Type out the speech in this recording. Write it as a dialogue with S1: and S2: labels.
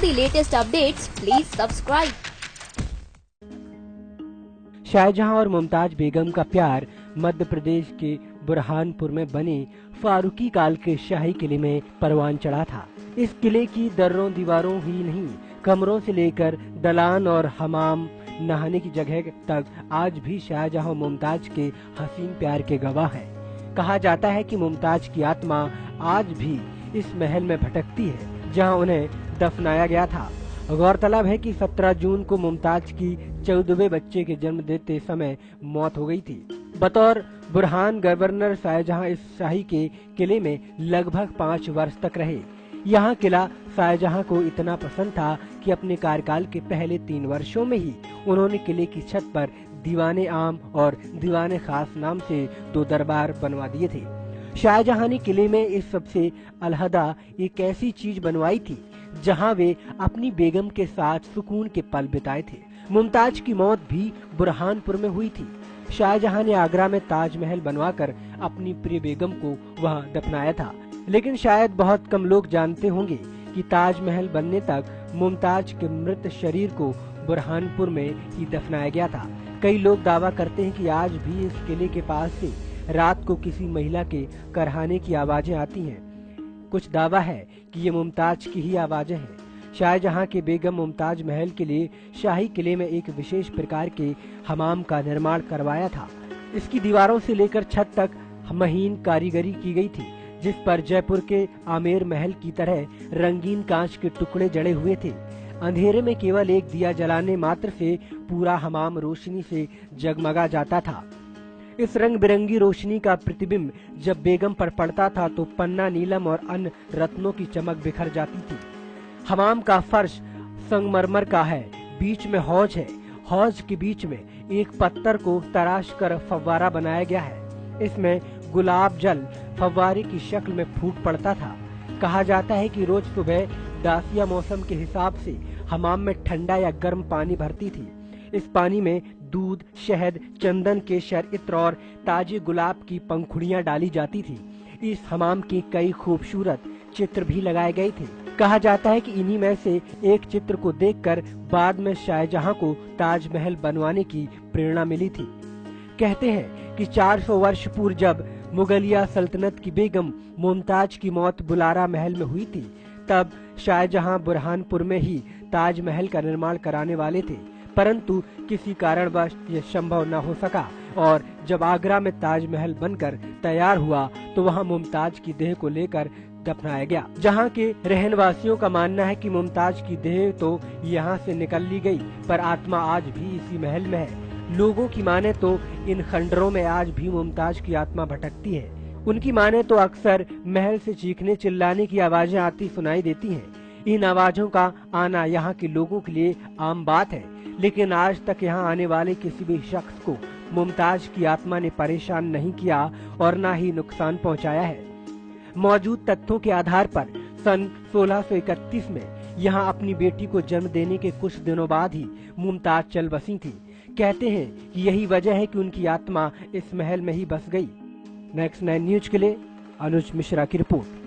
S1: the latest updates, please subscribe.
S2: Shahjahan और मुमताज बेगम का प्यार मध्य प्रदेश के बुरहानपुर में बने फारूकी काल के शाही किले में परवान चढ़ा था। इस किले की दर्रों दीवारों ही नहीं, कमरों से लेकर दलान और हमाम, नहाने की जगह तक आज भी शाहजहां और मुमताज के हसीन प्यार के गवाह हैं। कहा जाता है कि मुमताज की आत्मा आज भी इस महल में भटकती है जहां उन्हें दफनाया गया था। गौरतलब है कि 17 जून को मुमताज की 14वें बच्चे के जन्म देते समय मौत हो गई थी। बतौर बुरहान गवर्नर शाहजहां इस शाही के किले में लगभग 5 वर्ष तक रहे। यहाँ किला शाहजहां को इतना पसंद था कि अपने कार्यकाल के पहले 3 वर्षों में ही उन्होंने किले की छत पर दीवाने आम और दीवाने खास नाम से 2 दरबार बनवा दिए थे। शाहजहां ने किले में इस सबसे अलहदा एक ऐसी चीज बनवाई थी जहां वे अपनी बेगम के साथ सुकून के पल बिताए थे। मुमताज की मौत भी बुरहानपुर में हुई थी। शाहजहां ने आगरा में ताजमहल बनवाकर अपनी प्रिय बेगम को वहां दफनाया था। लेकिन शायद बहुत कम लोग जानते होंगे कि ताजमहल बनने तक मुमताज के मृत शरीर को बुरहानपुर में ही दफनाया गया था। कई लोग दावा करते हैं कि आज भी इस किले के पास से रात को किसी महिला के करहाने की आवाजें आती हैं। कुछ दावा है कि ये मुमताज की ही आवाजें हैं। शाहजहां के बेगम मुमताज महल के लिए शाही किले में एक विशेष प्रकार के हमाम का निर्माण करवाया था। इसकी दीवारों से लेकर छत तक महीन कारीगरी की गई थी, जिस पर जयपुर के आमेर महल की तरह रंगीन कांच के टुकड़े जड़े हुए थे। अंधेरे में केवल एक दिया जलाने मात्र से पूरा हमाम रोशनी से जगमगा जाता था। इस रंग बिरंगी रोशनी का प्रतिबिंब जब बेगम पर पड़ता था तो पन्ना, नीलम और अन्य रत्नों की चमक बिखर जाती थी। हमाम का फर्श संगमरमर का है, बीच में हौज है। हौज के बीच में एक पत्थर को तराश कर फव्वारा बनाया गया है। इसमें गुलाब जल फव्वारे की शक्ल में फूट पड़ता था। कहा जाता है कि रोज सुबह दासिया मौसम के हिसाब से हमाम में ठंडा या गर्म पानी भरती थी। इस पानी में दूध, शहद, चंदन, केसर, इत्र और ताजे गुलाब की पंखुड़ियां डाली जाती थी। इस हमाम के कई खूबसूरत चित्र भी लगाए गए थे। कहा जाता है कि इन्हीं में से एक चित्र को देखकर बाद में शाहजहां को ताजमहल बनवाने की प्रेरणा मिली थी। कहते हैं कि 400 वर्ष पूर्व जब मुगलिया सल्तनत की बेगम मुमताज की मौत बुलारा महल में हुई थी, तब शाहजहां बुरहानपुर में ही ताजमहल का निर्माण कराने वाले थे, परंतु किसी कारणवश यह संभव न हो सका और जब आगरा में ताजमहल बनकर तैयार हुआ तो वहां मुमताज की देह को लेकर दफनाया गया। जहां के रहनवासियों का मानना है कि मुमताज की देह तो यहां से निकल ली गई, पर आत्मा आज भी इसी महल में है। लोगों की माने तो इन खंडरों में आज भी मुमताज की आत्मा भटकती है। उनकी माने तो अक्सर महल से चीखने चिल्लाने की आवाजें आती सुनाई देती हैं। इन आवाजों का आना यहाँ के लोगों के लिए आम बात है, लेकिन आज तक यहाँ आने वाले किसी भी शख्स को मुमताज की आत्मा ने परेशान नहीं किया और न ही नुकसान पहुँचाया है। मौजूद तथ्यों के आधार पर सन 1631 में यहाँ अपनी बेटी को जन्म देने के कुछ दिनों बाद ही मुमताज चल बसी थी। कहते हैं कि यही वजह है कि उनकी आत्मा इस महल में ही बस गई। नेक्स्ट 9 न्यूज के लिए अनुज मिश्रा की रिपोर्ट।